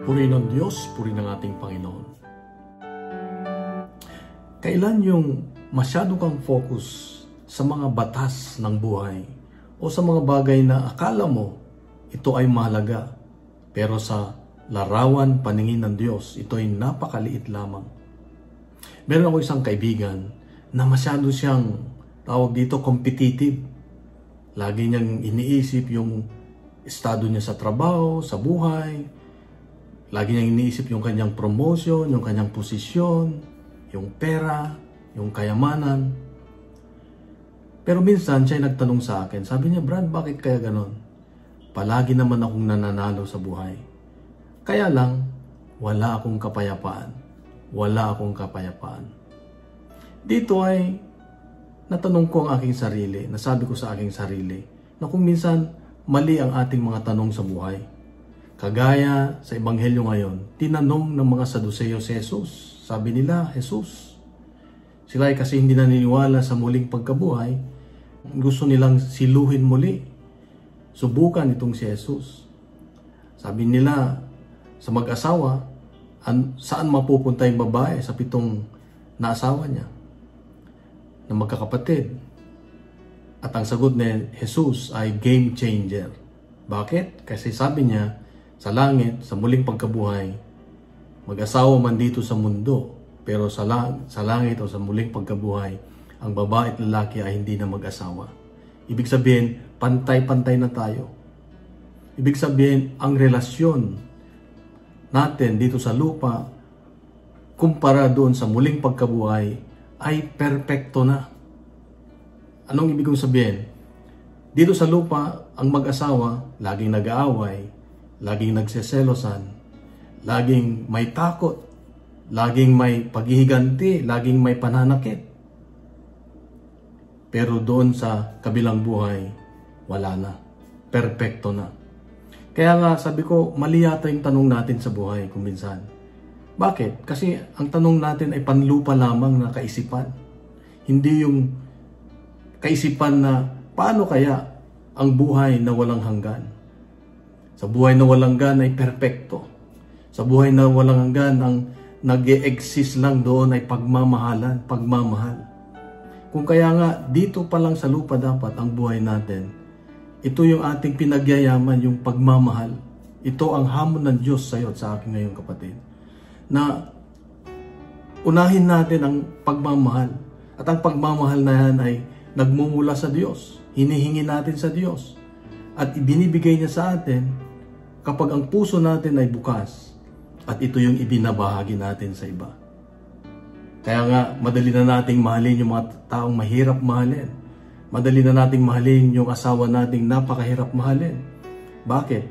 Purihin ng Diyos, purihin ng ating Panginoon. Kailan yung masyado kang focus sa mga batas ng buhay o sa mga bagay na akala mo ito ay mahalaga, pero sa larawan, paningin ng Diyos, ito ay napakaliit lamang. Meron ako isang kaibigan na masyado siyang, tawag dito, competitive. Lagi niyang iniisip yung estado niya sa trabaho, sa buhay. Lagi niyang iniisip yung kanyang promotion, yung kanyang posisyon, yung pera, yung kayamanan. Pero minsan siya ay nagtanong sa akin, sabi niya, Brad, bakit kaya ganon? Palagi naman akong nananalo sa buhay. Kaya lang, wala akong kapayapaan. Wala akong kapayapaan. Dito ay natanong ko ang aking sarili, nasabi ko sa aking sarili, na kung minsan mali ang ating mga tanong sa buhay. Kagaya sa Ebanghelyo ngayon, tinanong ng mga Saduceo si Jesus. Sabi nila, Jesus. Sila ay kasi hindi naniniwala sa muling pagkabuhay. Gusto nilang siluhin muli. Subukan itong si Jesus. Sabi nila sa mag-asawa, saan mapupunta yung babae sa 7 na asawa niya na magkakapatid? At ang sagot ni Jesus ay game changer. Bakit? Kasi sabi niya, sa langit, sa muling pagkabuhay, mag-asawa man dito sa mundo, pero sa langit o sa muling pagkabuhay, ang babae at lalaki ay hindi na mag-asawa. Ibig sabihin, pantay-pantay na tayo. Ibig sabihin, ang relasyon natin dito sa lupa, kumpara doon sa muling pagkabuhay, ay perpekto na. Anong ibig kong sabihin? Dito sa lupa, ang mag-asawa, laging nag-aaway, laging nagseselosan, laging may takot, laging may paghihiganti, laging may pananakit. Pero doon sa kabilang buhay, wala na. Perpekto na. Kaya nga sabi ko, mali yata yung tanong natin sa buhay kung minsan. Bakit? Kasi ang tanong natin ay panlupa lamang na kaisipan. Hindi yung kaisipan na paano kaya ang buhay na walang hanggan. Sa buhay na walang hanggan ay perpekto. Sa buhay na walang hanggan, ang nag-e-exist lang doon ay pagmamahalan, pagmamahal. Kung kaya nga, dito pa lang sa lupa dapat ang buhay natin. Ito yung ating pinagyayaman, yung pagmamahal. Ito ang hamon ng Diyos sa iyo at sa akin ngayon, kapatid. Na unahin natin ang pagmamahal. At ang pagmamahal na yan ay nagmumula sa Diyos. Hinihingi natin sa Diyos. At ibinibigay niya sa atin kapag ang puso natin ay bukas at ito yung ibinabahagi natin sa iba. Kaya nga, madali na nating mahalin yung mga taong mahirap mahalin. Madali na nating mahalin yung asawa nating napakahirap mahalin. Bakit?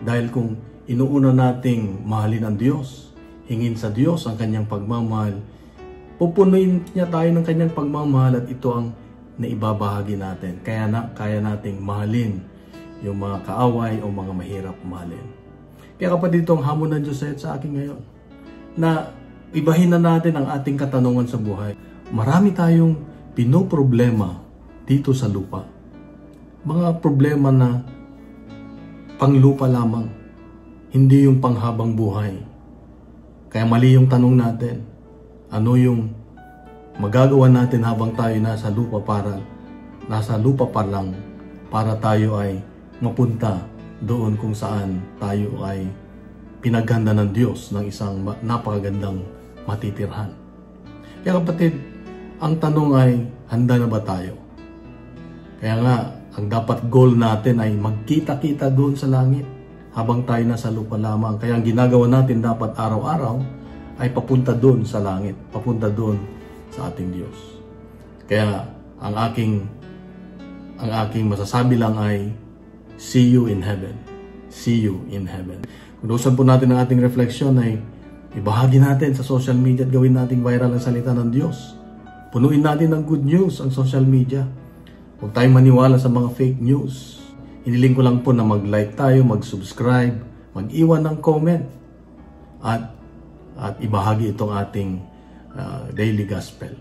Dahil kung inuuna nating mahalin ang Diyos, hingin sa Diyos ang kanyang pagmamahal, pupunuin niya tayo ng kanyang pagmamahal at ito ang naibabahagi natin. Kaya nating mahalin yung mga kaaway o mga mahirap mahalin. Kaya kapatid, ito ang hamon ng Diyos sa akin ngayon. Na ibahin na natin ang ating katanungan sa buhay. Marami tayong pinoproblema dito sa lupa. Mga problema na panglupa lamang. Hindi yung panghabang buhay. Kaya mali yung tanong natin. Ano yung magagawa natin habang tayo nasa lupa pa lang para tayo ay mapunta doon kung saan tayo ay pinaghanda ng Diyos ng isang napakagandang matitirhan. Kaya kapatid, ang tanong ay, handa na ba tayo? Kaya nga, ang dapat goal natin ay magkita-kita doon sa langit habang tayo nasa lupa lamang. Kaya ang ginagawa natin dapat araw-araw ay papunta doon sa langit, papunta doon sa ating Diyos. Kaya ang aking masasabi lang ay, see you in heaven. See you in heaven. Kung usan po natin ang ating refleksyon ay ibahagi natin sa social media at gawin nating viral ang salita ng Diyos. Punuin natin ng good news ang social media. Huwag tayong maniwala sa mga fake news. Hiniling ko lang po na mag-like tayo, mag-subscribe, mag-iwan ng comment at ibahagi itong ating daily gospel.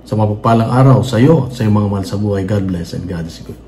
Sa mapagpalang araw sa iyo at sa iyong mga mahal sa buhay, God bless and God is good.